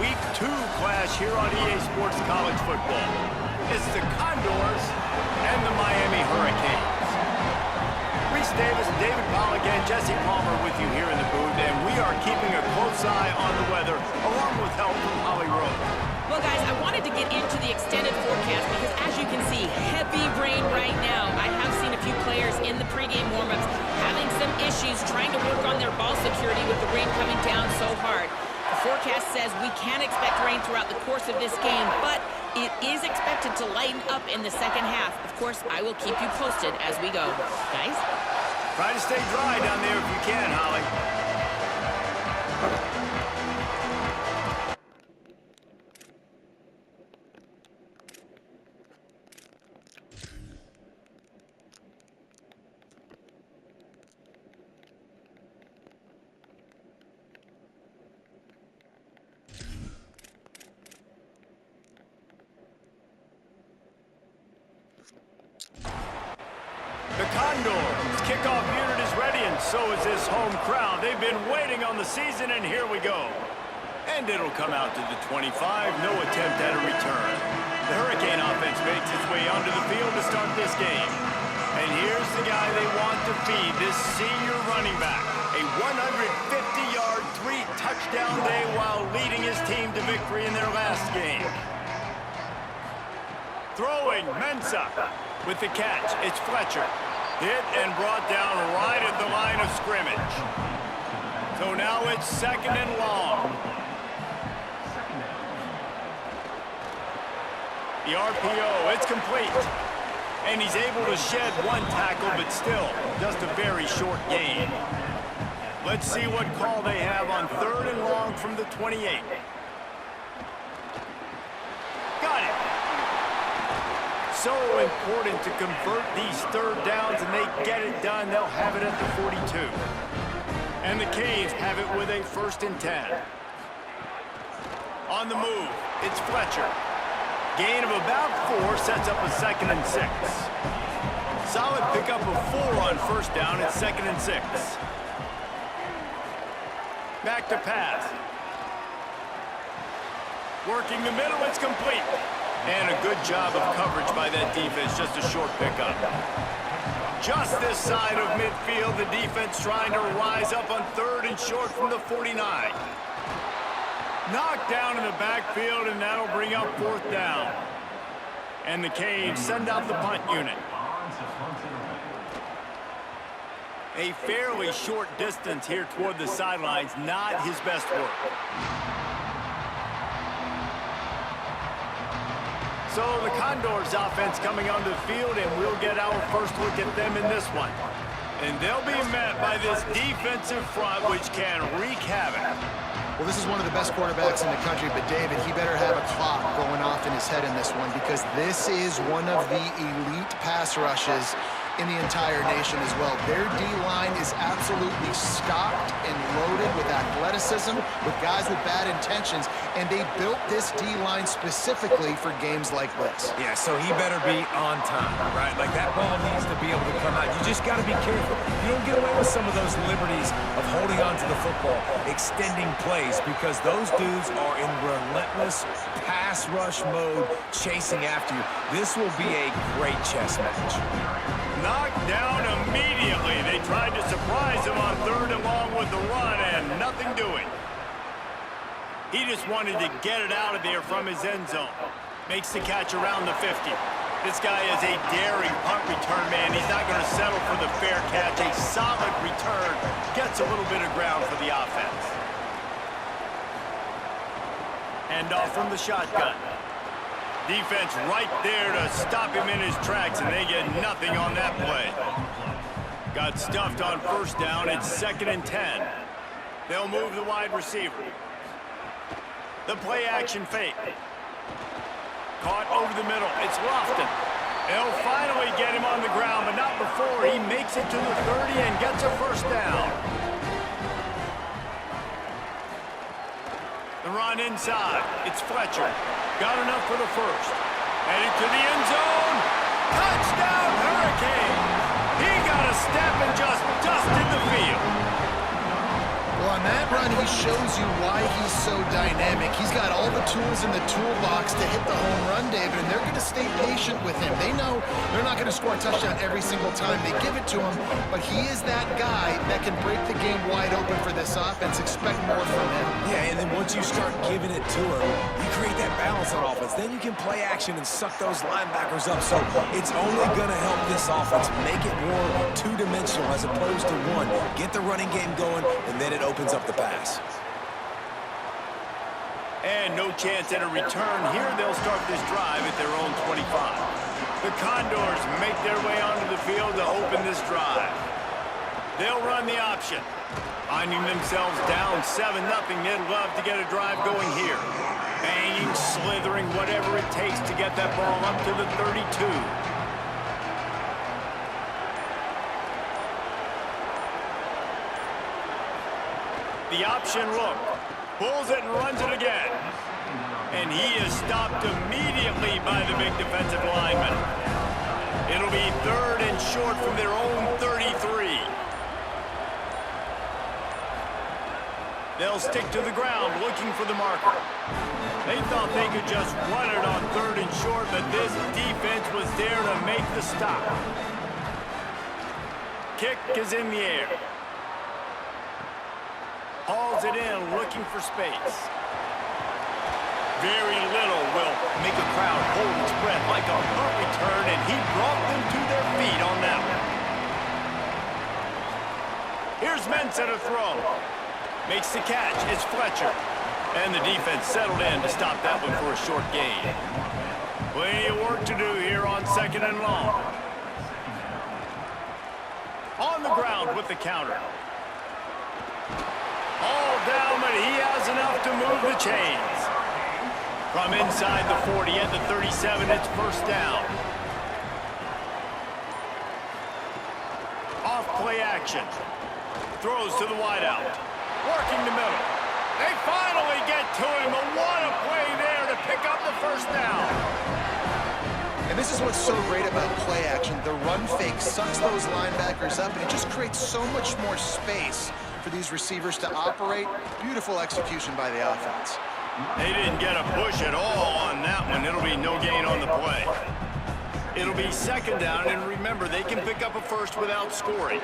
Week 2 clash here on EA Sports College Football. It's the Condors and the Miami Hurricanes. Reese Davis, David Pollack, and Jesse Palmer with you here in the booth, and we are keeping a close eye on the weather, along with help from Holly Rowe. Well, guys, I wanted to get into the extended forecast because, as you can see, heavy rain right now. I have seen a few players in the pregame warm-ups having some issues trying to work on their ball security with the rain coming down so hard. The forecast says we can expect rain throughout the course of this game, but it is expected to lighten up in the second half. Of course, I will keep you posted as we go. Guys? Try to stay dry down there if you can, Holly. The Condors kickoff unit is ready, and so is this home crowd. They've been waiting on the season, and here we go. And it'll come out to the 25, no attempt at a return. The Hurricane offense makes its way onto the field to start this game. And here's the guy they want to feed, this senior running back. A 150-yard, 3-touchdown day while leading his team to victory in their last game. Throwing, Mensah. With the catch, it's Fletcher. Hit and brought down right at the line of scrimmage. So now it's second and long. The RPO, it's complete. And he's able to shed one tackle, but still, just a very short gain. Let's see what call they have on third and long from the 28. Got it. So important to convert these third downs, and they get it done. They'll have it at the 42. And the Canes have it with a 1st and 10. On the move, it's Fletcher. Gain of about 4 sets up a 2nd and 6. Solid pickup of 4 on 1st down. It's 2nd and 6. Back to pass. Working the middle, it's complete. And a good job of coverage by that defense, just a short pickup. Just this side of midfield, the defense trying to rise up on 3rd and short from the 49. Knocked down in the backfield, and that'll bring up 4th down. And the Canes send out the punt unit. A fairly short distance here toward the sidelines, not his best work. So the Condors offense coming onto the field, and we'll get our first look at them in this one. And they'll be met by this defensive front, which can wreak havoc. Well, this is one of the best quarterbacks in the country, but David, he better have a clock going off in his head in this one, because this is one of the elite pass rushes in the entire nation as well. Their D-line is absolutely stocked and loaded with athleticism, with guys with bad intentions, and they built this D-line specifically for games like this. Yeah, so he better be on time, right? Like, that ball needs to be able to come out. You just got to be careful. You don't get away with some of those liberties of holding on to the football, extending plays, because those dudes are in relentless pass rush mode, chasing after you. This will be a great chess match. Knocked down immediately. They tried to surprise him on 3rd and long with the run, and nothing doing. He just wanted to get it out of there from his end zone. Makes the catch around the 50. This guy is a daring punt return man. He's not going to settle for the fair catch. A solid return. Gets a little bit of ground for the offense. Hand off from the shotgun. Defense right there to stop him in his tracks, and they get nothing on that play. Got stuffed on 1st down. It's 2nd and 10. They'll move the wide receiver. The play action fake. Caught over the middle. It's Lofton. They'll finally get him on the ground, but not before he makes it to the 30 and gets a 1st down. The run inside. It's Fletcher. Got enough for the 1st. Headed to the end zone. Touchdown, Hurricanes. He got a step and just dusted the field. Well, on that run, he shows you why he's so dynamic. He's got all the tools in the toolbox to hit the home run, David, and they're going to stay patient with him. They know they're not going to score a touchdown every single time they give it to him, but he is that guy that can break the game wide open for this offense. Expect more from him. Yeah, and then once you start giving it to him, you create that balance on offense. Then you can play action and suck those linebackers up. So it's only going to help this offense make it more two-dimensional as opposed to one. Get the running game going, and then it opens up the pass. And no chance at a return here. They'll start this drive at their own 25. The Condors make their way onto the field to open this drive. They'll run the option. Finding themselves down 7-0, they'd love to get a drive going here. Banging, slithering, whatever it takes to get that ball up to the 32. The option look. Pulls it and runs it again. And he is stopped immediately by the big defensive lineman. It'll be 3rd and short from their own 33. They'll stick to the ground looking for the marker. They thought they could just run it on 3rd and short, but this defense was there to make the stop. Kick is in the air. Hauls it in, looking for space. Very little will make a crowd hold its breath like a punt return, and he brought them to their feet on that one. Here's Mensah to throw. Makes the catch, it's Fletcher. And the defense settled in to stop that one for a short gain. Plenty of work to do here on 2nd and long. On the ground with the counter. All down, but he has enough to move the chains. From inside the 40 at the 37, it's 1st down. Off play action. Throws to the wideout. Working the middle. They finally get to him, but what a play there to pick up the 1st down. And this is what's so great about play action. The run fake sucks those linebackers up, and it just creates so much more space for these receivers to operate. Beautiful execution by the offense. They didn't get a push at all on that one. It'll be no gain on the play. It'll be 2nd down, and remember, they can pick up a 1st without scoring.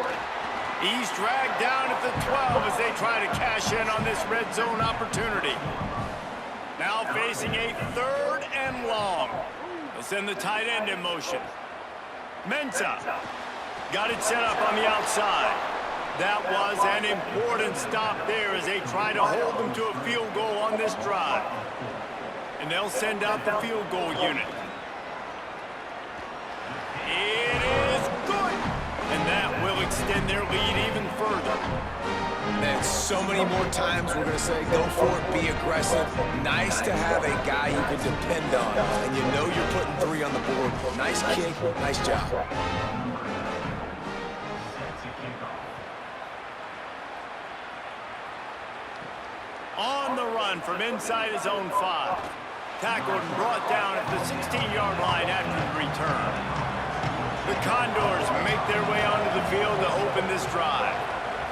He's dragged down at the 12 as they try to cash in on this red zone opportunity. Now facing a 3rd and long. They'll send the tight end in motion. Mensah got it set up on the outside. That was an important stop there as they try to hold them to a field goal on this drive. And they'll send out the field goal unit. It is good! And that will extend their lead even further. And so many more times we're going to say, go for it, be aggressive. Nice to have a guy you can depend on. And you know you're putting 3 on the board. Nice kick, nice job. On the run from inside his own 5. Tackled and brought down at the 16-yard line after the return. The Condors make their way onto the field to open this drive.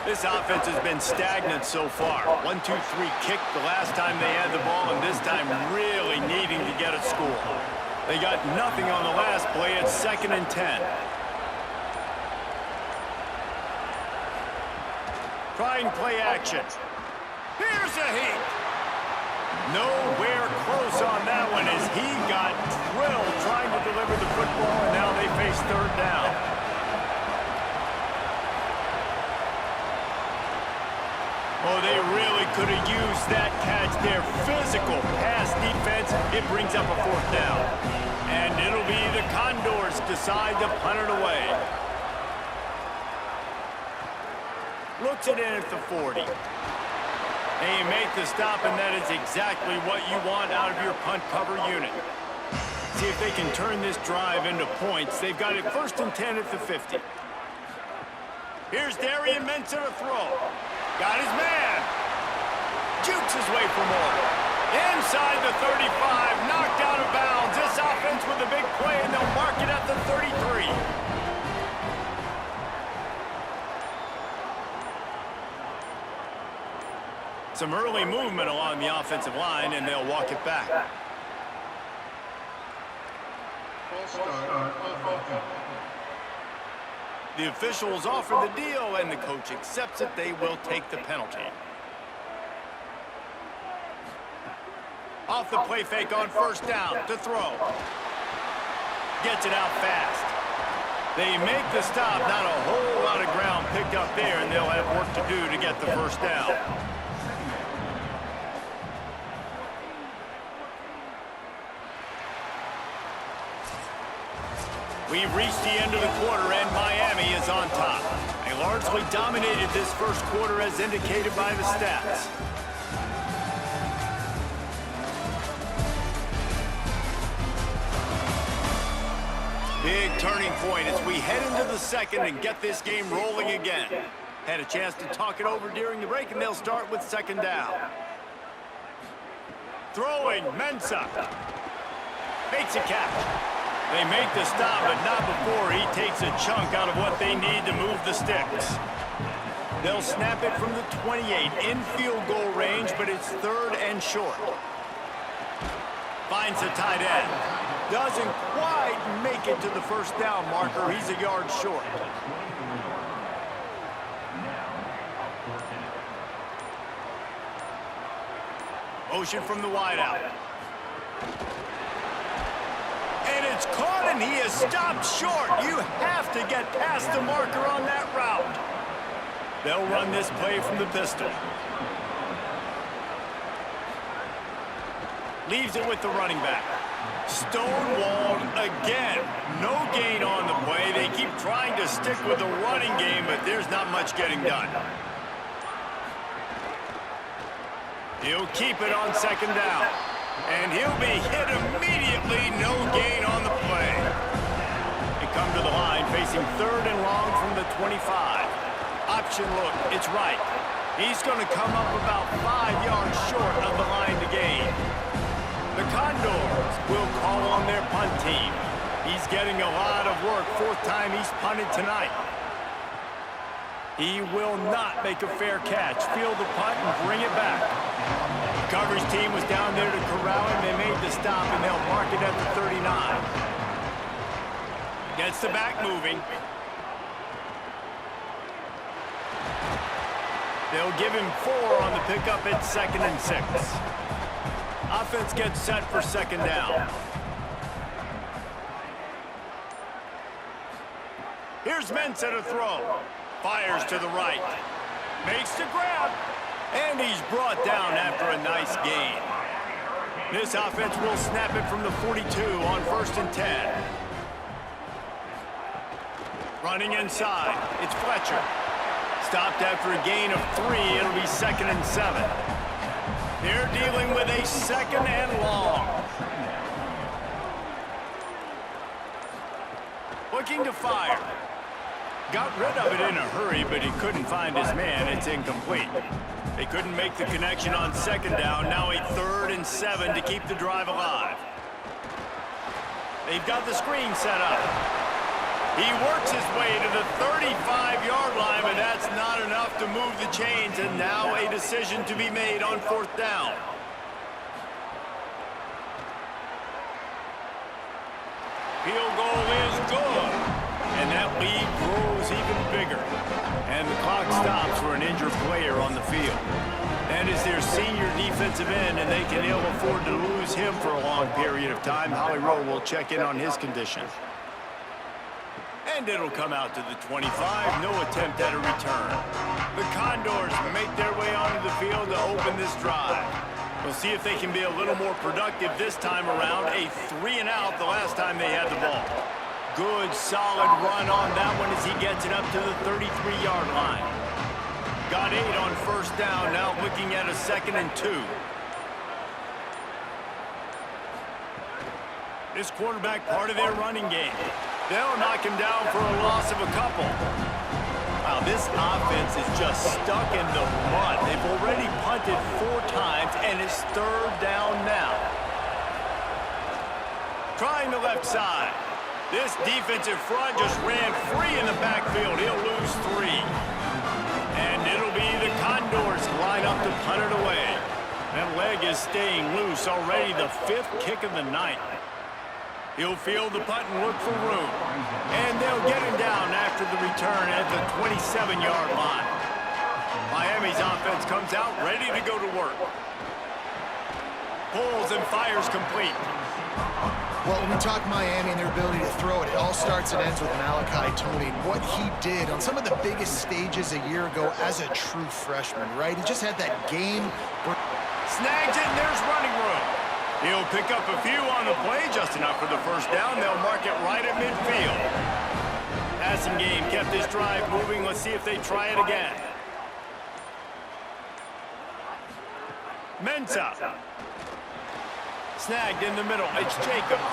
This offense has been stagnant so far. 1-2-3 kick the last time they had the ball, and this time really needing to get a score. They got nothing on the last play. It's 2nd and 10. Trying play action. Here's a heat. Nowhere close on that one as he got drilled trying to deliver the football, and now they face 3rd down. Oh, they really could have used that catch there. Physical pass defense. It brings up a 4th down. And it'll be the Condors decide to punt it away. Looks it in at the 40. They make the stop, and that is exactly what you want out of your punt cover unit. See if they can turn this drive into points. They've got it 1st and 10 at the 50. Here's Darian Mensah to throw. Got his man. Jukes his way for more. Inside the 35, knocked out of bounds. This offense with a big play, and they'll mark it at the 33. Some early movement along the offensive line, and they'll walk it back. The officials offer the deal, and the coach accepts it. They will take the penalty. Off the play fake on first down to throw. Gets it out fast. They make the stop. Not a whole lot of ground picked up there, and they'll have work to do to get the first down. We've reached the end of the quarter, and Miami is on top. They largely dominated this first quarter as indicated by the stats. Big turning point as we head into the second and get this game rolling again. Had a chance to talk it over during the break, and they'll start with second down. Throwing, Mensah. Makes a catch. They make the stop, but not before he takes a chunk out of what they need to move the sticks. They'll snap it from the 28 in field goal range, but it's third and short. Finds the tight end. Doesn't quite make it to the first down marker. He's a yard short. Motion from the wideout. And it's caught, and he is stopped short. You have to get past the marker on that route. They'll run this play from the pistol. Leaves it with the running back. Stonewalled again. No gain on the play. They keep trying to stick with the running game, but there's not much getting done. He'll keep it on second down. And he'll be hit immediately. No gain on the play. They come to the line facing third and long from the 25. Option look. It's right. He's going to come up about 5 yards short of the line to gain. The Condors will call on their punt team. He's getting a lot of work. Fourth time he's punted tonight. He will not make a fair catch. Field the punt and bring it back. The coverage team was down there to corral him. They made the stop, and they'll mark it at the 39. Gets the back moving. They'll give him 4 on the pickup at 2nd and 6. Offense gets set for second down. Here's Mensah to throw. Fires to the right. Makes the grab. And he's brought down after a nice gain. This offense will snap it from the 42 on 1st and 10. Running inside. It's Fletcher. Stopped after a gain of 3. It'll be 2nd and 7. They're dealing with a 2nd and long. Looking to fire. Got rid of it in a hurry, but he couldn't find his man. It's incomplete. They couldn't make the connection on second down. Now a 3rd and 7 to keep the drive alive. They've got the screen set up. He works his way to the 35-yard line, but that's not enough to move the chains, and now a decision to be made on 4th down. Field goal is good, and that lead grows even bigger. And the clock stops for an injured player on the field. That is their senior defensive end, and they can ill afford to lose him for a long period of time. Holly Rowe will check in on his condition. And it'll come out to the 25. No attempt at a return. The Condors make their way onto the field to open this drive. We'll see if they can be a little more productive this time around. A 3-and-out the last time they had the ball. Good, solid run on that one as he gets it up to the 33-yard line. Got 8 on 1st down, now looking at a 2nd and 2. This quarterback part of their running game. They'll knock him down for a loss of a couple. Wow, this offense is just stuck in the mud. They've already punted 4 times, and it's 3rd down now. Trying the left side. This defensive front just ran free in the backfield. He'll lose 3. And it'll be the Condors line up to punt it away. That leg is staying loose, already the 5th kick of the night. He'll field the punt and look for room. And they'll get him down after the return at the 27-yard line. Miami's offense comes out ready to go to work. Pulls and fires complete. Well, when we talk Miami and their ability to throw it, it all starts and ends with Malachi Tony. What he did on some of the biggest stages a year ago as a true freshman, right? He just had that game where... Snags it, and there's running room. He'll pick up a few on the play, just enough for the first down. They'll mark it right at midfield. Passing game kept this drive moving. Let's see if they try it again. Mensah. Snagged in the middle. It's Jacobs.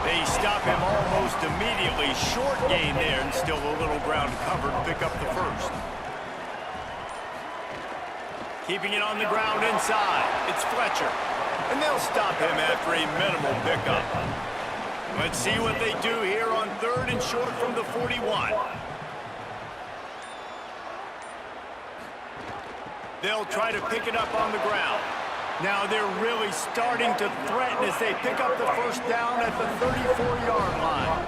They stop him almost immediately. Short gain there, and still a little ground to cover to pick up the first. Keeping it on the ground inside. It's Fletcher. And they'll stop him after a minimal pickup. Let's see what they do here on 3rd and short from the 41. They'll try to pick it up on the ground. Now they're really starting to threaten as they pick up the first down at the 34-yard line.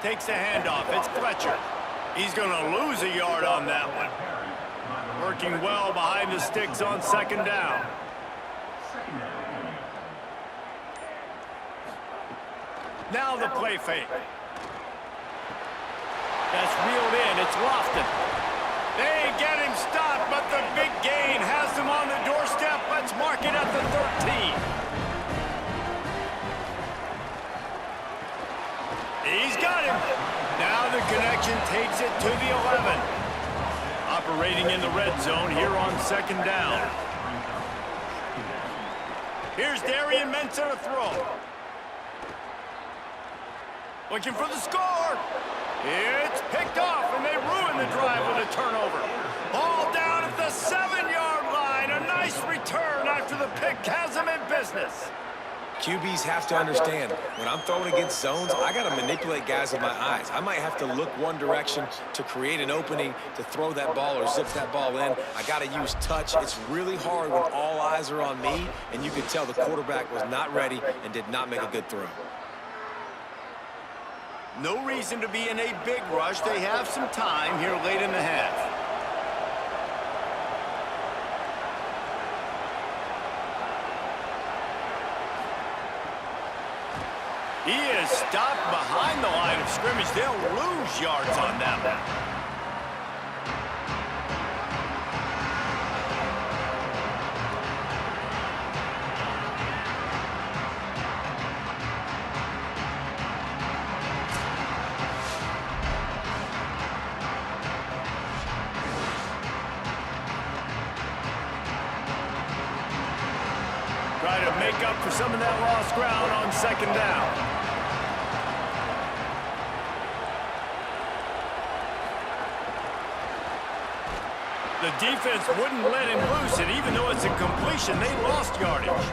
Takes the handoff. It's Fletcher. He's going to lose a yard on that one. Working well behind the sticks on 2nd down. Now the play fake. That's reeled in. It's Lofton. They get him stopped, but the big gain has them on the doorstep. Let's mark it at the 13. He's got him. Now the connection takes it to the 11. Operating in the red zone here on 2nd down. Here's Darian Mensah to throw. Looking for the score. It's picked off, and they ruin the drive with a turnover. Ball down at the 7-yard line. A nice return after the pick has them in business. QBs have to understand, when I'm throwing against zones, I got to manipulate guys with my eyes. I might have to look one direction to create an opening to throw that ball or zip that ball in. I got to use touch. It's really hard when all eyes are on me, and you could tell the quarterback was not ready and did not make a good throw. No reason to be in a big rush. They have some time here late in the half. He is stopped behind the line of scrimmage. They'll lose yards on that one. Try to make up for some of that lost ground on 2nd down. The defense wouldn't let him loose, and even though it's a completion, they lost yardage.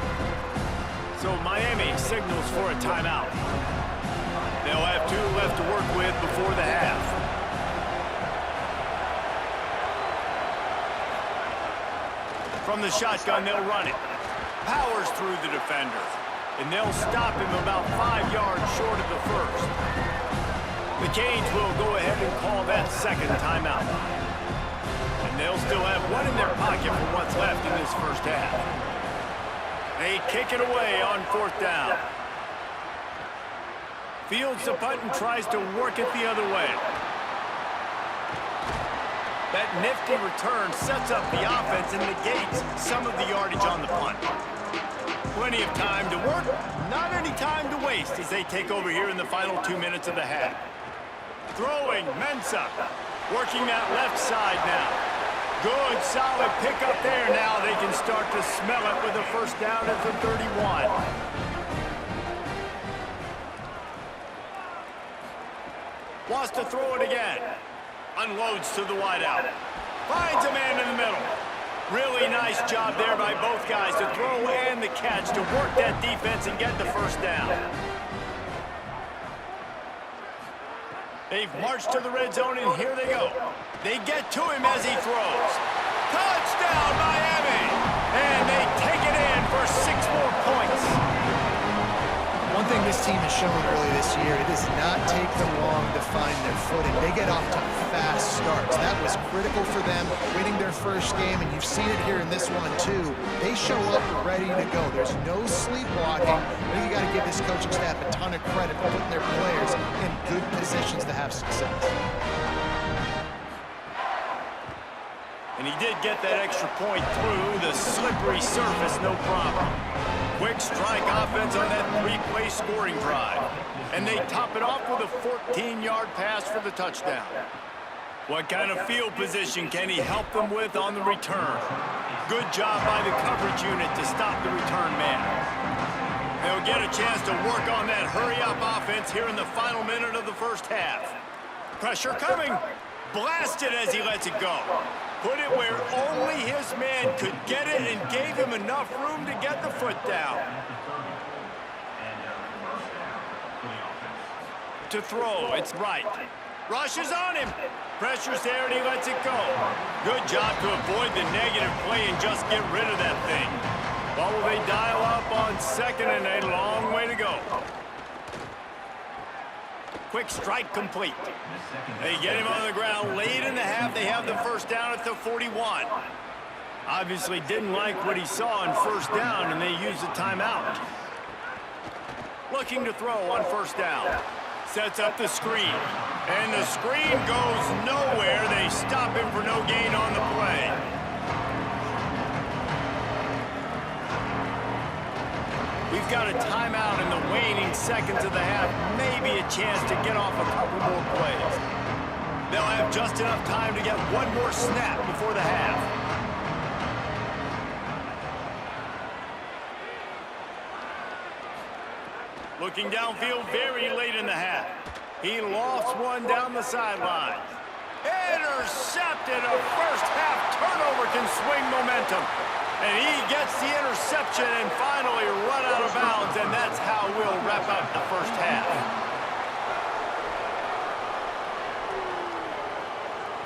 So Miami signals for a timeout. They'll have 2 left to work with before the half. From the shotgun, they'll run it. Powers through the defender, and they'll stop him about 5 yards short of the first. The Canes will go ahead and call that 2nd timeout. And they'll still have 1 in their pocket for what's left in this first half. They kick it away on 4th down. Fields the punt and tries to work it the other way. That nifty return sets up the offense and negates some of the yardage on the punt. Plenty of time to work, not any time to waste as they take over here in the final 2 minutes of the half. Throwing, Mensah, working that left side now. Good, solid pickup there now. They can start to smell it with a first down at the 31. Wants to throw it again. Unloads to the wideout. Finds a man in the middle. Really nice job there by both guys to throw and the catch to work that defense and get the first down. They've marched to the red zone, and here they go. They get to him as he throws. Touchdown, Miami! And they take it in for 6 more points. One thing this team has shown early this year, it does not take them long to find their footing. They get off to fast starts. That was critical for them, winning their first game, and you've seen it here in this one too. They show up ready to go. There's no sleepwalking. I think you got to give this coaching staff a ton of credit for putting their players in good positions to have success. And he did get that extra point through the slippery surface, no problem. Quick strike offense on that 3-play scoring drive. And they top it off with a 14-yard pass for the touchdown. What kind of field position can he help them with on the return? Good job by the coverage unit to stop the return man. They'll get a chance to work on that hurry-up offense here in the final minute of the first half. Pressure coming. Blasted as he lets it go. Put it where only his man could get it and gave him enough room to get the foot down. To throw, it's right. Rushes on him. Pressure's there and he lets it go. Good job to avoid the negative play and just get rid of that thing. What will they dial up on 2nd and a long way to go? Quick strike complete. They get him on the ground late in the half. They have the first down at the 41. Obviously didn't like what he saw on first down, and they used a timeout. Looking to throw on first down. Sets up the screen. And the screen goes nowhere. They stop him for no gain on the play. We've got a timeout in the waning seconds of the half. Maybe a chance to get off a couple more plays. They'll have just enough time to get one more snap before the half. Looking downfield very late in the half. He lofts one down the sideline. Intercepted. A first half turnover can swing momentum. And he gets the interception and finally run out of bounds, and that's how we'll wrap up the first half.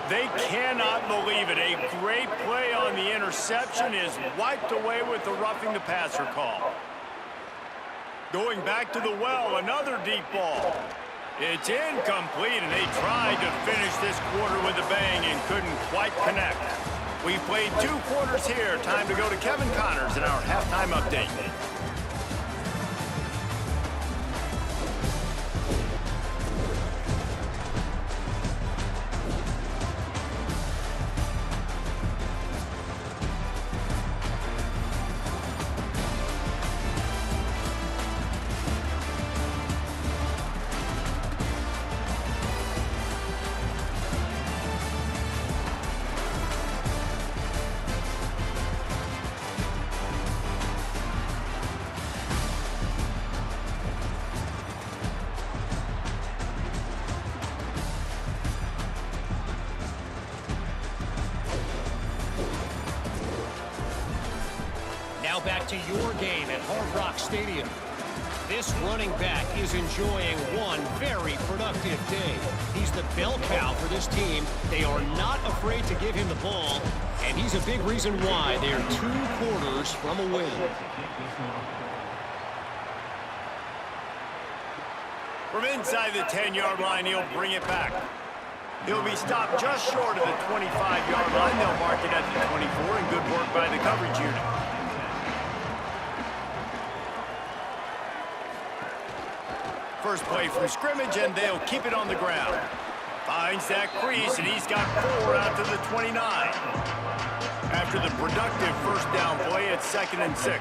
They cannot believe it. A great play on the interception is wiped away with the roughing the passer call. Going back to the well, another deep ball. It's incomplete, and they tried to finish this quarter with a bang and couldn't quite connect. We've played 2 quarters here. Time to go to Kevin Connors in our halftime update. Now back to your game at Hard Rock Stadium. This running back is enjoying one very productive day. He's the bell cow for this team. They are not afraid to give him the ball, and he's a big reason why they're 2 quarters from a win. From inside the 10-yard line, he'll bring it back. He'll be stopped just short of the 25-yard line. They'll mark it at the 24, and good work by the coverage unit. First play from scrimmage, and they'll keep it on the ground. Finds that crease, and he's got 4 out to the 29. After the productive first down play, it's 2nd and 6.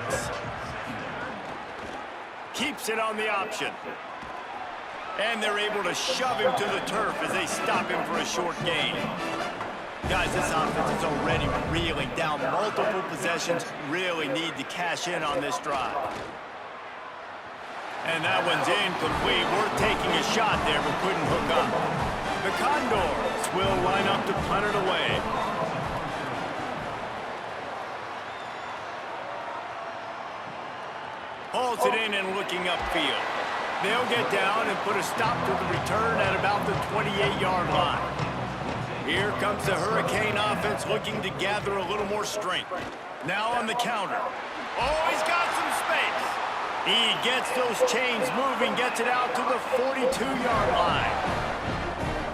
Keeps it on the option. And they're able to shove him to the turf as they stop him for a short gain. Guys, this offense is already reeling down multiple possessions. Really need to cash in on this drive. And that one's incomplete. We're taking a shot there, but couldn't hook up. The Condors will line up to punt it away. Hauls it in and looking upfield. They'll get down and put a stop to the return at about the 28-yard line. Here comes the Hurricane offense looking to gather a little more strength. Now on the counter. Oh, he's got some space. He gets those chains moving, gets it out to the 42-yard line.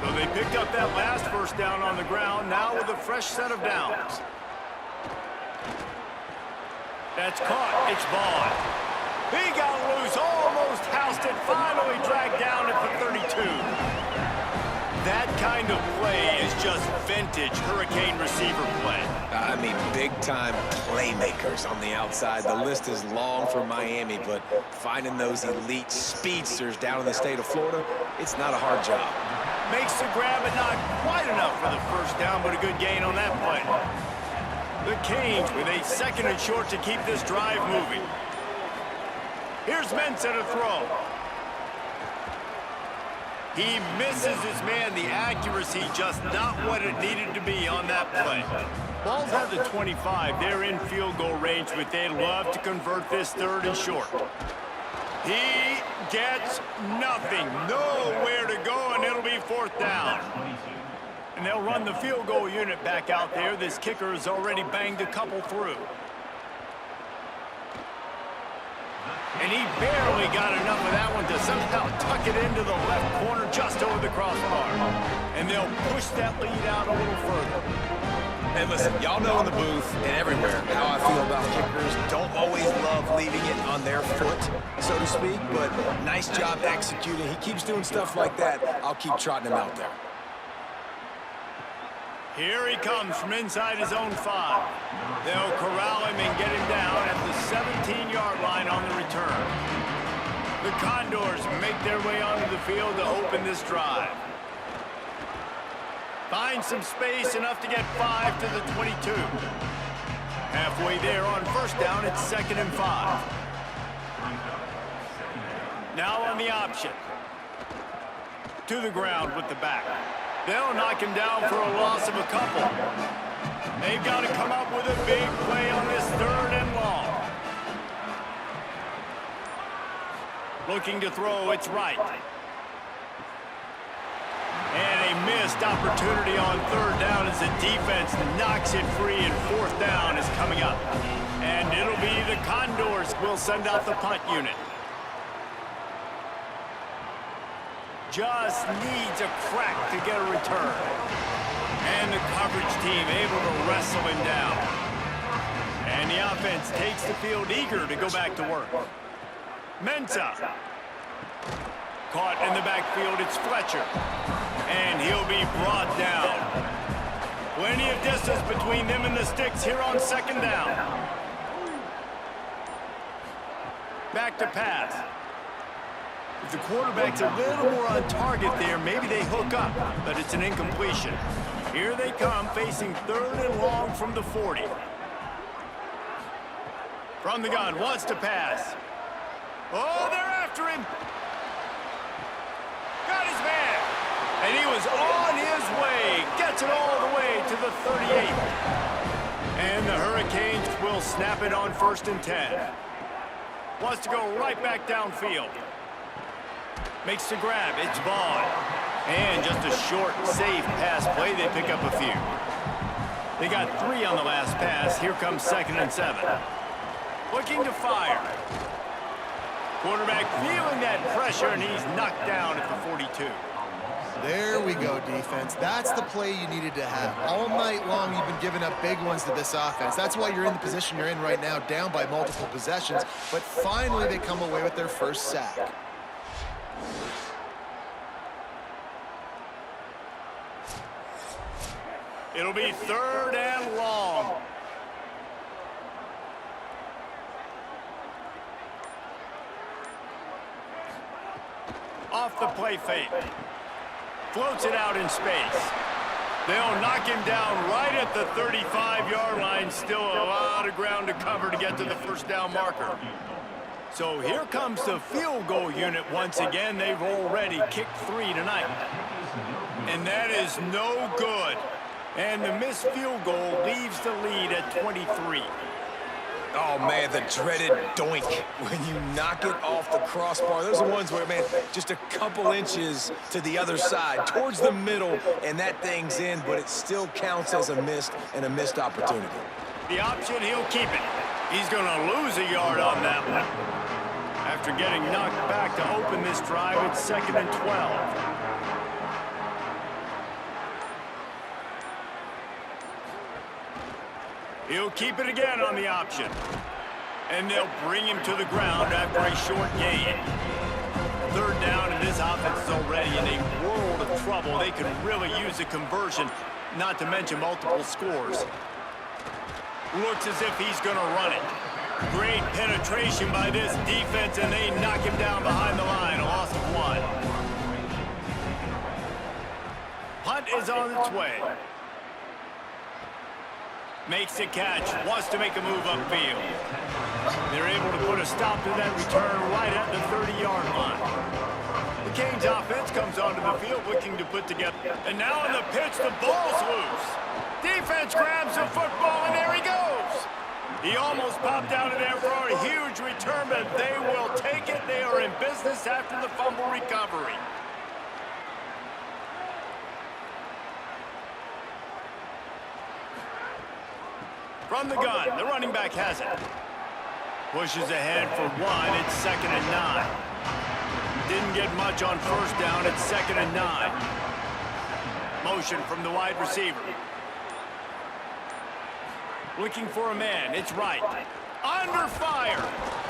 So they picked up that last first down on the ground, now with a fresh set of downs. That's caught. It's Vaughn. He got loose, almost housed it, finally dragged down at the 32. That kind of play is just vintage Hurricane receiver play. I mean, big-time playmakers on the outside. The list is long for Miami, but finding those elite speedsters down in the state of Florida, it's not a hard job. Makes the grab, and not quite enough for the first down, but a good gain on that play. The Canes with a 2nd and short to keep this drive moving. Here's Mensah to throw. He misses his man. The accuracy just not what it needed to be on that play. Ball's at the 25. They're in field goal range, but they'd love to convert this 3rd and short. He gets nothing. Nowhere to go, and it'll be 4th down. And they'll run the field goal unit back out there. This kicker has already banged a couple through. And he barely got enough of that one to somehow tuck it into the left corner just over the crossbar. And they'll push that lead out a little further. And listen, y'all know in the booth and everywhere how I feel about kickers. Don't always love leaving it on their foot, so to speak, but nice job executing. He keeps doing stuff like that. I'll keep trotting him out there. Here he comes from inside his own 5. They'll corral him and get him down at the 17-yard line on the return. The Condors make their way onto the field to open this drive. Find some space, enough to get 5 to the 22. Halfway there on first down, it's 2nd and 5. Now on the option. To the ground with the back. They'll knock him down for a loss of a couple. They've got to come up with a big play on this 3rd and long. Looking to throw, it's right. And a missed opportunity on 3rd down as the defense knocks it free, and 4th down is coming up. And it'll be the Condors will send out the punt unit. Just needs a crack to get a return. And the coverage team able to wrestle him down. And the offense takes the field eager to go back to work. Mensah. Caught in the backfield, it's Fletcher. And he'll be brought down. Plenty of distance between them and the sticks here on 2nd down. Back to pass. If the quarterback's a little more on target there, maybe they hook up, but it's an incompletion. Here they come, facing 3rd and long from the 40. From the gun, wants to pass. Oh, they're after him. Got his man. And he was on his way. Gets it all the way to the 38. And the Hurricanes will snap it on 1st and 10. Wants to go right back downfield. Makes the grab, it's Vaughn. And just a short, safe pass play, they pick up a few. They got 3 on the last pass. Here comes 2nd and 7. Looking to fire. Quarterback feeling that pressure, and he's knocked down at the 42. There we go, defense. That's the play you needed to have. All night long, you've been giving up big ones to this offense. That's why you're in the position you're in right now, down by multiple possessions. But finally, they come away with their first sack. It'll be 3rd and long. Off the play fake. Floats it out in space. They'll knock him down right at the 35-yard line. Still a lot of ground to cover to get to the first down marker. So here comes the field goal unit once again. They've already kicked 3 tonight. And that is no good. And the missed field goal leaves the lead at 23. Oh, man, the dreaded doink when you knock it off the crossbar. Those are ones where, man, just a couple inches to the other side, towards the middle, and that thing's in, but it still counts as a missed and a missed opportunity. The option, he'll keep it. He's going to lose a yard on that one. After getting knocked back to open this drive, it's 2nd and 12. He'll keep it again on the option. And they'll bring him to the ground after a short gain. 3rd down, and this offense is already in a world of trouble. They could really use a conversion, not to mention multiple scores. Looks as if he's going to run it. Great penetration by this defense, and they knock him down behind the line. A loss of 1. Punt is on its way. Makes the catch, wants to make a move upfield. They're able to put a stop to that return right at the 30-yard line. The Canes offense comes onto the field looking to put together. And now in the pitch, the ball's loose. Defense grabs the football, and there he goes. He almost popped out of there for a huge return, but they will take it. They are in business after the fumble recovery. From the gun, the running back has it. Pushes ahead for 1, it's 2nd and 9. Didn't get much on 1st down, it's 2nd and 9. Motion from the wide receiver. Looking for a man, it's right. Under fire,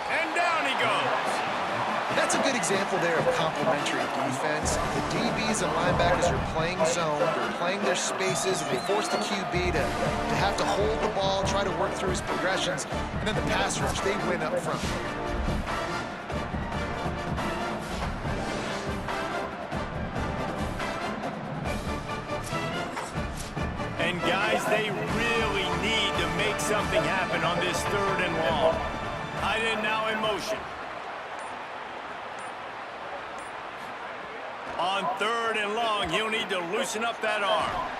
and down he goes. That's a good example there of complementary defense. The DBs and linebackers are playing zone, they're playing their spaces, and they force the QB to have to hold the ball, try to work through his progressions, and then the pass rush, they win up front. And guys, they really need to make something happen on this 3rd and long. Tight end now in motion. On 3rd and long, he'll need to loosen up that arm.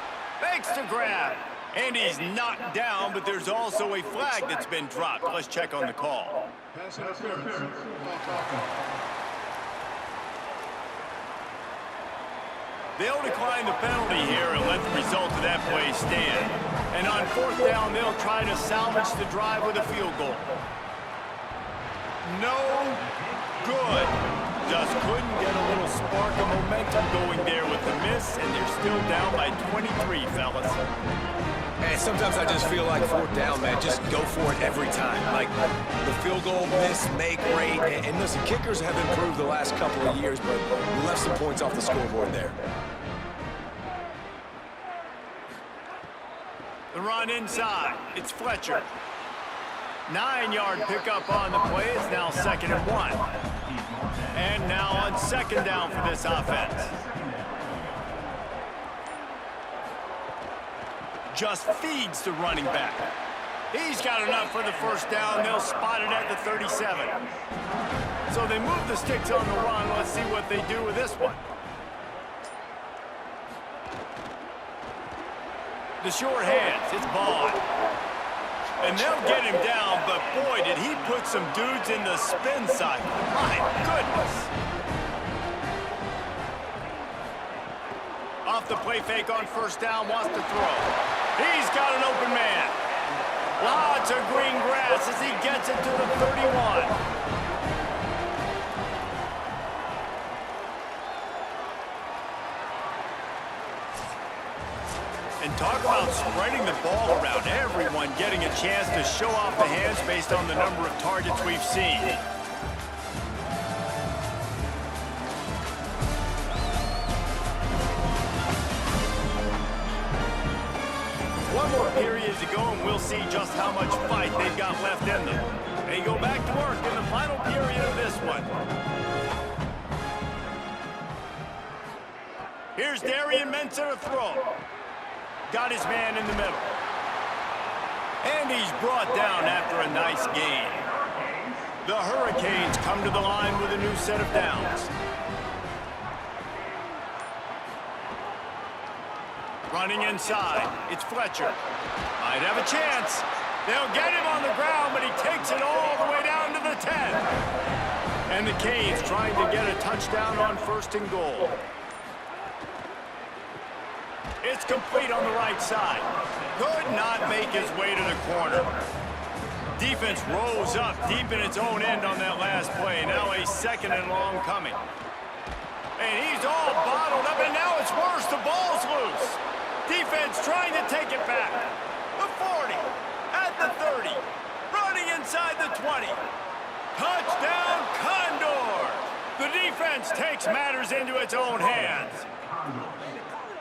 Makes the grab. And he's knocked down, but there's also a flag that's been dropped. Let's check on the call. They'll decline the penalty here and let the result of that play stand. And on 4th down, they'll try to salvage the drive with a field goal. No good. Just couldn't get a little spark of momentum going there with the miss, and they're still down by 23, fellas. And sometimes I just feel like 4th down, man, just go for it every time. Like the field goal, miss, make, rate. And listen, kickers have improved the last couple of years, but we left some points off the scoreboard there. The run inside. It's Fletcher. 9-yard pickup on the play. It's now 2nd and 1. And now on 2nd down for this offense. Just feeds the running back. He's got enough for the 1st down. They'll spot it at the 37. So they move the sticks on the run. Let's see what they do with this one. The short hands, it's Vaughn. And they'll get him down, but boy, did he put some dudes in the spin cycle. My goodness. Off the play fake on 1st down, wants to throw. He's got an open man. Lots of green grass as he gets it to the 31. And talk about spreading the ball around. Everyone getting a chance to show off the hands based on the number of targets we've seen. One more period to go, and we'll see just how much fight they've got left in them. They go back to work in the final period of this one. Here's Darian Mensah to throw. Got his man in the middle. And he's brought down after a nice gain. The Hurricanes come to the line with a new set of downs. Running inside, it's Fletcher. Might have a chance. They'll get him on the ground, but he takes it all the way down to the 10. And the Canes trying to get a touchdown on 1st and goal. It's complete on the right side. Could not make his way to the corner. Defense rose up deep in its own end on that last play. Now a 2nd and long coming. And he's all bottled up, and now it's worse. The ball's loose. Defense trying to take it back. The 40, at the 30, running inside the 20. Touchdown, Condor! The defense takes matters into its own hands.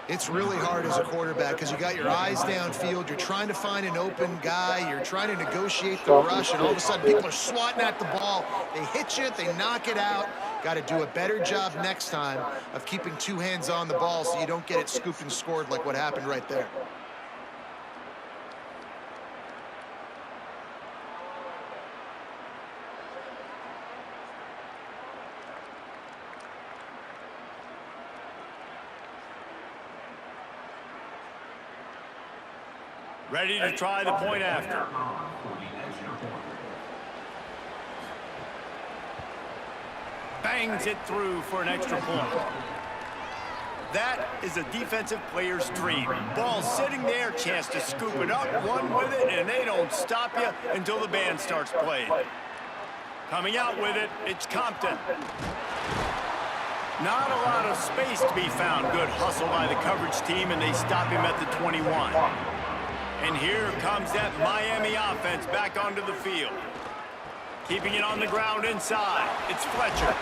It's really hard as a quarterback because you got your eyes downfield, you're trying to find an open guy, you're trying to negotiate the rush, and all of a sudden people are swatting at the ball. They hit you, they knock it out. Got to do a better job next time of keeping 2 hands on the ball so you don't get it scooped and scored like what happened right there. Ready to try the point after. Bangs it through for an extra point. That is a defensive player's dream. Ball sitting there, chance to scoop it up, run with it, and they don't stop you until the band starts playing. Coming out with it, it's Compton. Not a lot of space to be found. Good hustle by the coverage team, and they stop him at the 21. And here comes that Miami offense back onto the field. Keeping it on the ground inside. It's Fletcher.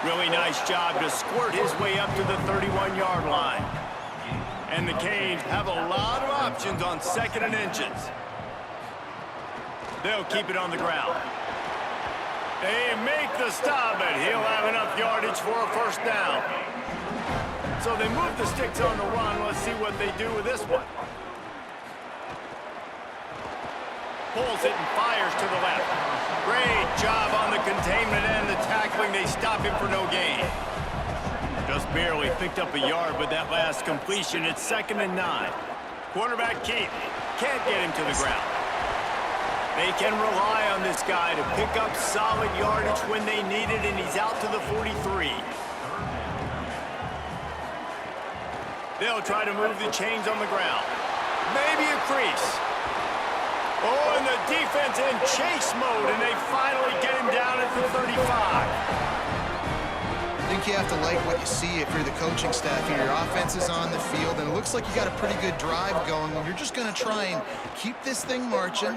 Really nice job to squirt his way up to the 31-yard line. And the Canes have a lot of options on 2nd and inches. They'll keep it on the ground. They make the stop, but he'll have enough yardage for a 1st down. So they move the sticks on the run. Let's see what they do with this one. Pulls it and fires to the left. Great job on the containment and the tackling. They stop him for no gain. Just barely picked up a yard with that last completion. It's 2nd and 9. Quarterback Keith can't get him to the ground. They can rely on this guy to pick up solid yardage when they need it, and he's out to the 43. They'll try to move the chains on the ground. Maybe a crease. Oh, and the defense in chase mode, and they finally get him down at the 35. I think you have to like what you see if you're the coaching staff here. Your offense is on the field, and it looks like you got a pretty good drive going. You're just going to try and keep this thing marching,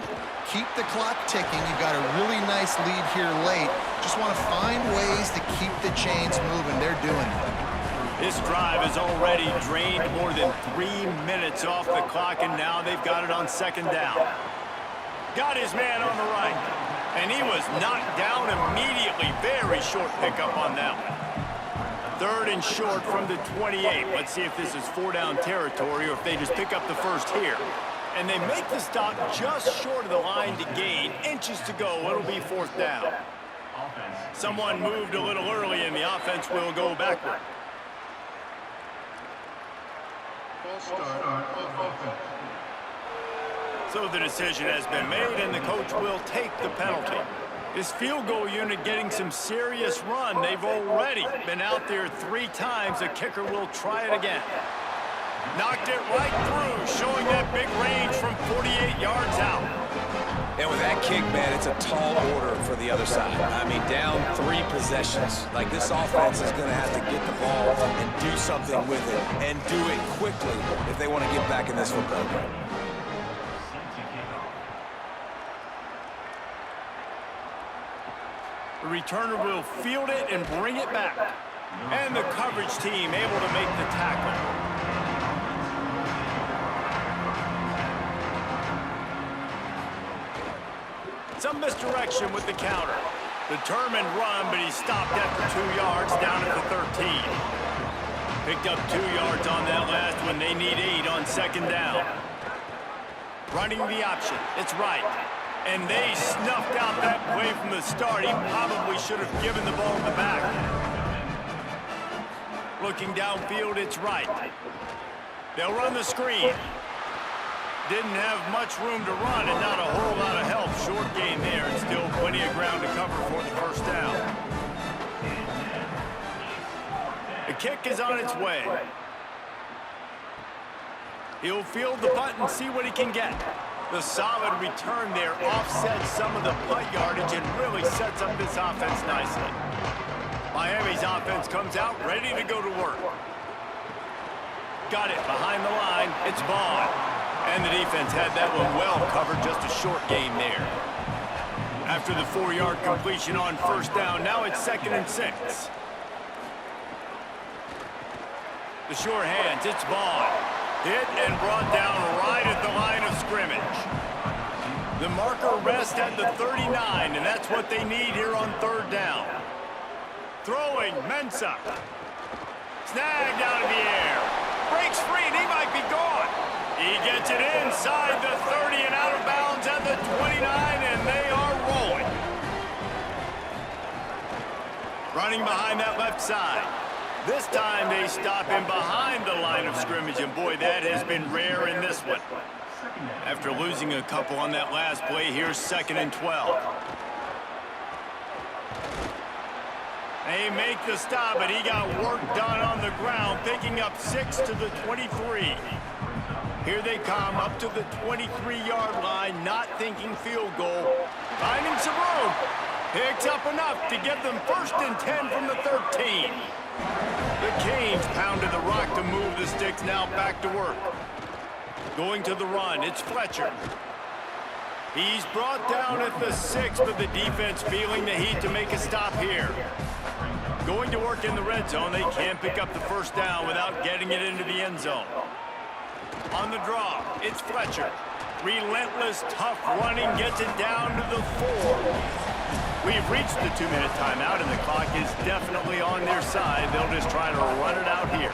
keep the clock ticking. You've got a really nice lead here late. Just want to find ways to keep the chains moving. They're doing it. This drive has already drained more than 3 minutes off the clock, and now they've got it on 2nd down. Got his man on the right, and he was knocked down immediately. Very short pickup on that one. 3rd and short from the 28. Let's see if this is 4-down territory or if they just pick up the 1st here. And they make the stop just short of the line to gain. Inches to go. It'll be 4th down. Someone moved a little early, and the offense will go backward. So the decision has been made, and the coach will take the penalty. This field goal unit getting some serious run. They've already been out there 3 times. The kicker will try it again. Knocked it right through, showing that big range from 48 yards out. And with that kick, man, it's a tall order for the other side. I mean, down 3 possessions. Like, this offense is going to have to get the ball and do something with it, and do it quickly if they want to get back in this football game. The returner will field it and bring it back. And the coverage team able to make the tackle. Some misdirection with the counter. Determined run, but he stopped after 2 yards down at the 13. Picked up 2 yards on that last one. They need 8 on 2nd down. Running the option. It's right. And they snuffed out that play from the start. He probably should have given the ball in the back. Looking downfield, it's right. They'll run the screen. Didn't have much room to run and not a whole lot of help. Short gain there and still plenty of ground to cover for the first down. The kick is on its way. He'll field the punt and see what he can get. The solid return there offsets some of the punt yardage and really sets up this offense nicely. Miami's offense comes out ready to go to work. Got it behind the line. It's Vaughn. And the defense had that one well covered, just a short gain there. After the 4-yard completion on first down, now it's 2nd and 6. The sure hands, it's Vaughn. Hit and brought down right at the line of scrimmage. The marker rests at the 39, and that's what they need here on 3rd down. Throwing, Mensah. Snagged out of the air. Breaks free, and he might be gone. He gets it inside the 30 and out of bounds at the 29, and they are rolling. Running behind that left side. This time they stop him behind the line of scrimmage, and boy, that has been rare in this one. After losing a couple on that last play, here's 2nd and 12. They make the stop, but he got work done on the ground, picking up 6 to the 23. Here they come up to the 23-yard line, not thinking field goal. Finding some room. Picks up enough to get them 1st and 10 from the 13. The Canes pounded the rock to move the sticks, now back to work. Going to the run, it's Fletcher. He's brought down at the 6, but the defense feeling the heat to make a stop here. Going to work in the red zone, they can't pick up the first down without getting it into the end zone. On the draw, it's Fletcher. Relentless, tough running, gets it down to the 4. We've reached the 2-minute timeout, and the clock is definitely on their side. They'll just try to run it out here.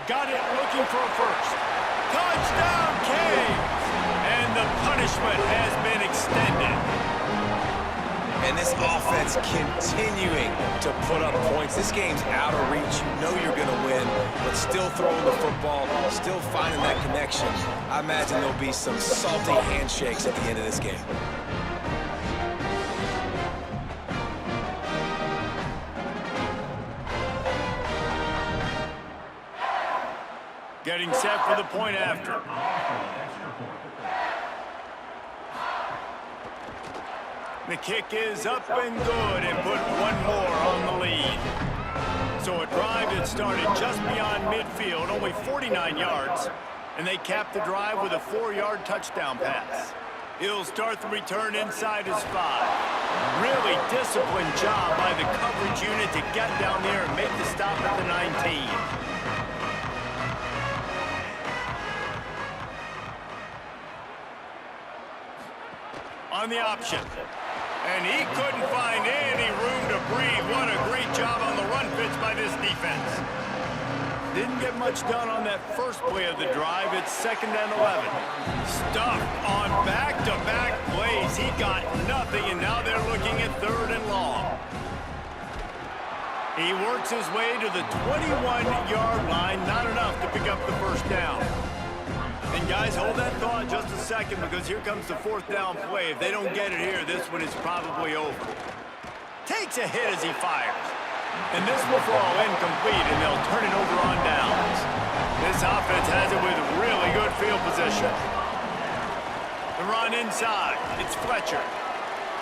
Got it, looking for a first. Touchdown, Canes! And the punishment has been extended. And this offense continuing to put up points. This game's out of reach. You know you're going to win, but still throwing the football, still finding that connection. I imagine there'll be some salty handshakes at the end of this game. Getting set for the point after. The kick is up and good and put one more on the lead. So a drive that started just beyond midfield, only 49 yards, and they capped the drive with a 4-yard touchdown pass. He'll start the return inside his 5. Really disciplined job by the coverage unit to get down there and make the stop at the 19. On the option. And he couldn't find any room to breathe. What a great job on the run pitch by this defense. Didn't get much done on that first play of the drive. It's 2nd and 11. Stuffed on back-to-back plays. He got nothing, and now they're looking at 3rd and long. He works his way to the 21-yard line. Not enough to pick up the first down. And guys, hold that thought just a second, because here comes the 4th down play. If they don't get it here, this one is probably over. Takes a hit as he fires. And this will fall incomplete, and they'll turn it over on downs. This offense has it with really good field position. The run inside. It's Fletcher.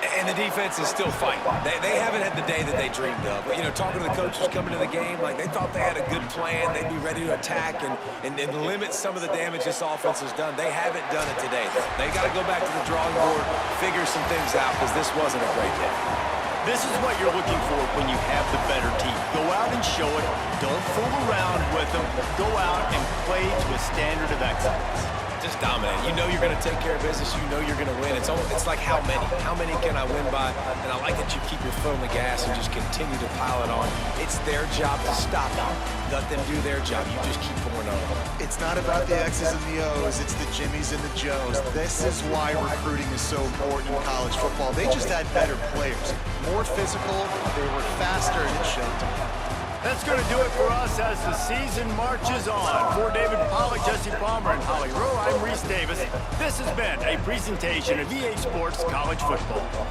And the defense is still fighting. They haven't had the day that they dreamed of. But, you know, talking to the coaches coming to the game, like, they thought they had a good plan. They'd be ready to attack and limit some of the damage this offense has done. They haven't done it today. They got to go back to the drawing board, figure some things out, because this wasn't a great day. This is what you're looking for when you have the better team. Go out and show it. Don't fool around with them. Go out and play to a standard of excellence. Just dominate. You know you're going to take care of business. You know you're going to win. It's like how many? How many can I win by? And I like that you keep your foot on the gas and just continue to pile it on. It's their job to stop you. Let them do their job. You just keep pouring on. It's not about the X's and the O's. It's the Jimmies and the Joes. This is why recruiting is so important in college football. They just had better players. More physical. They were faster, and it showed. That's going to do it for us as the season marches on. For David Pollack, Jesse Palmer, and Holly Rowe, I'm Reese Davis. This has been a presentation of EA Sports College Football.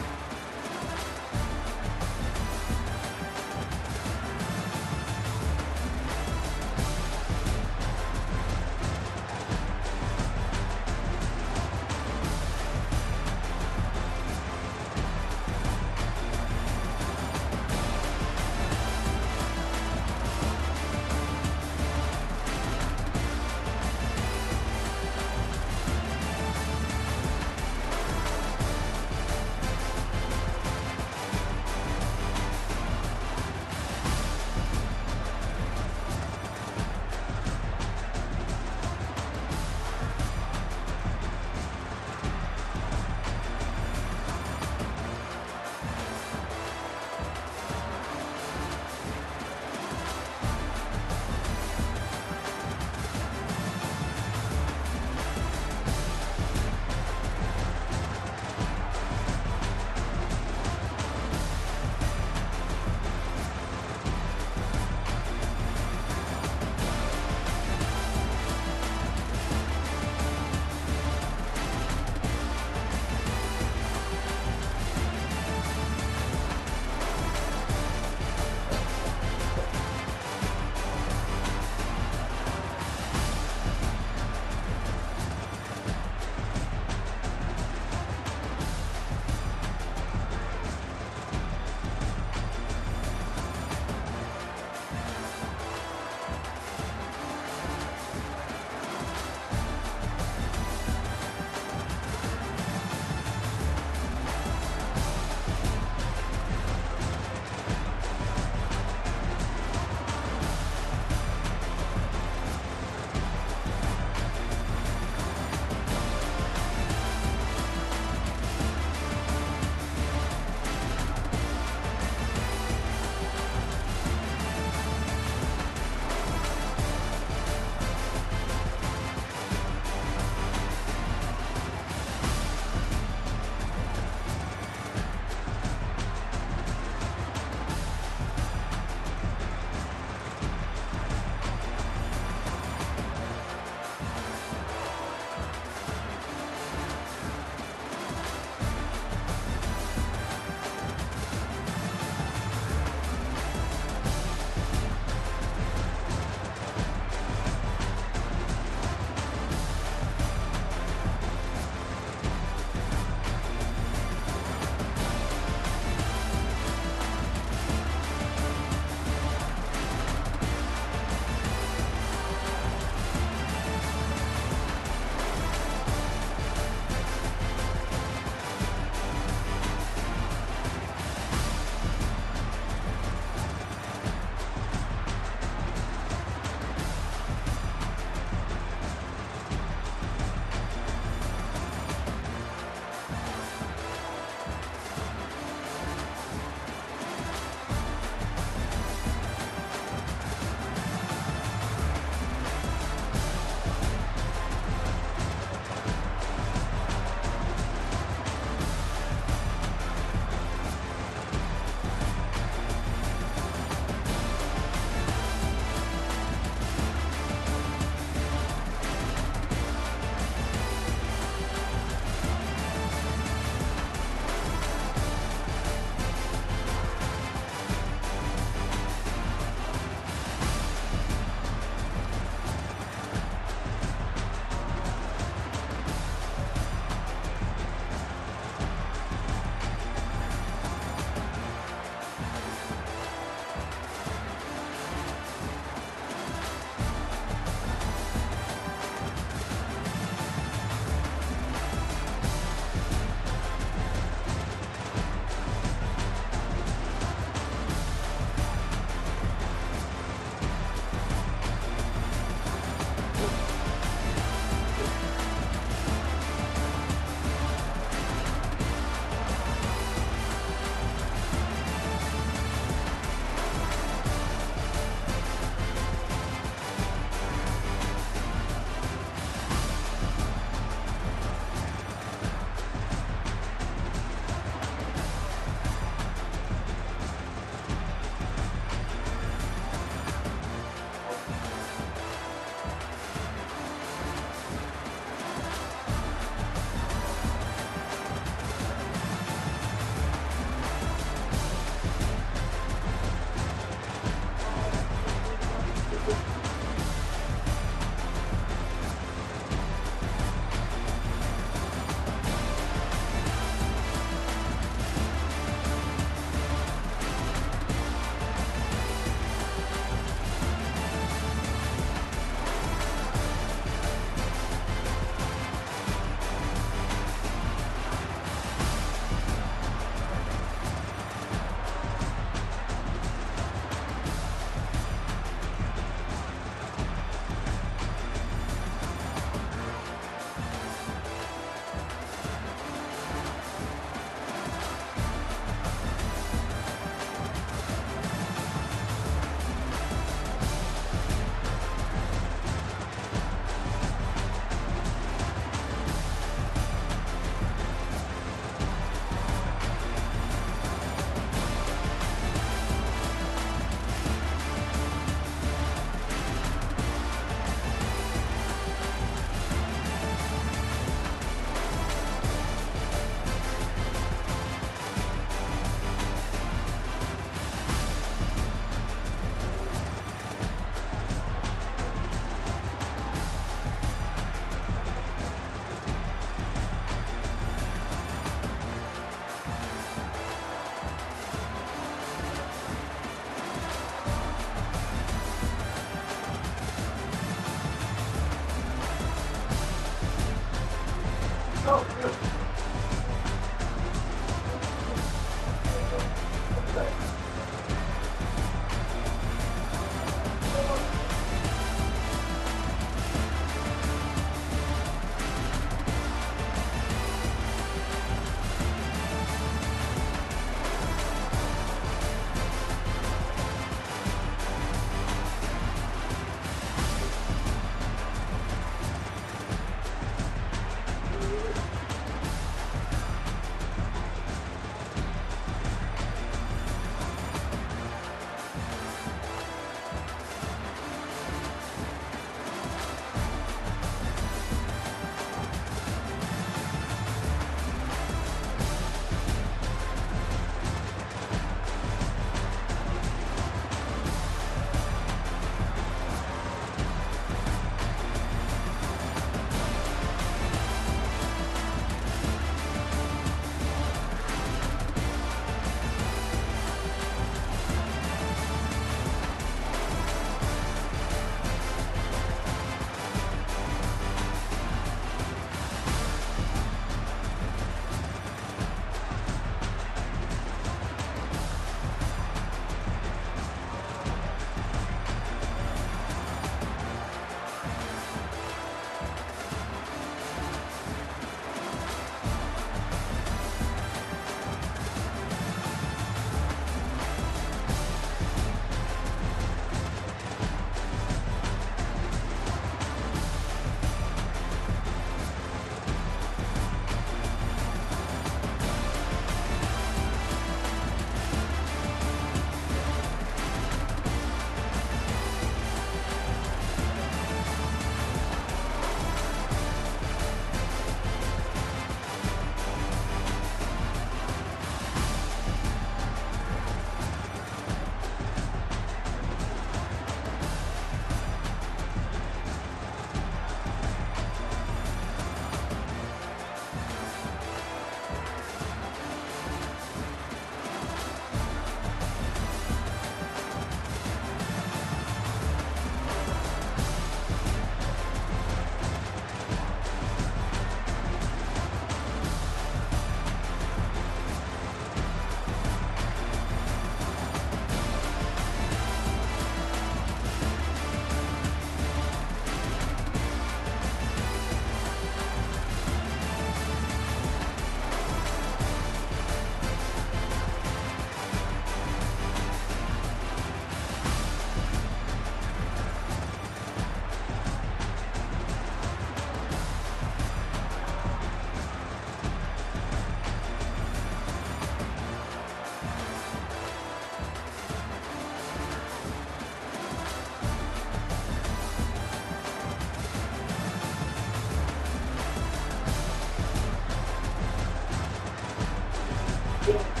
Yeah.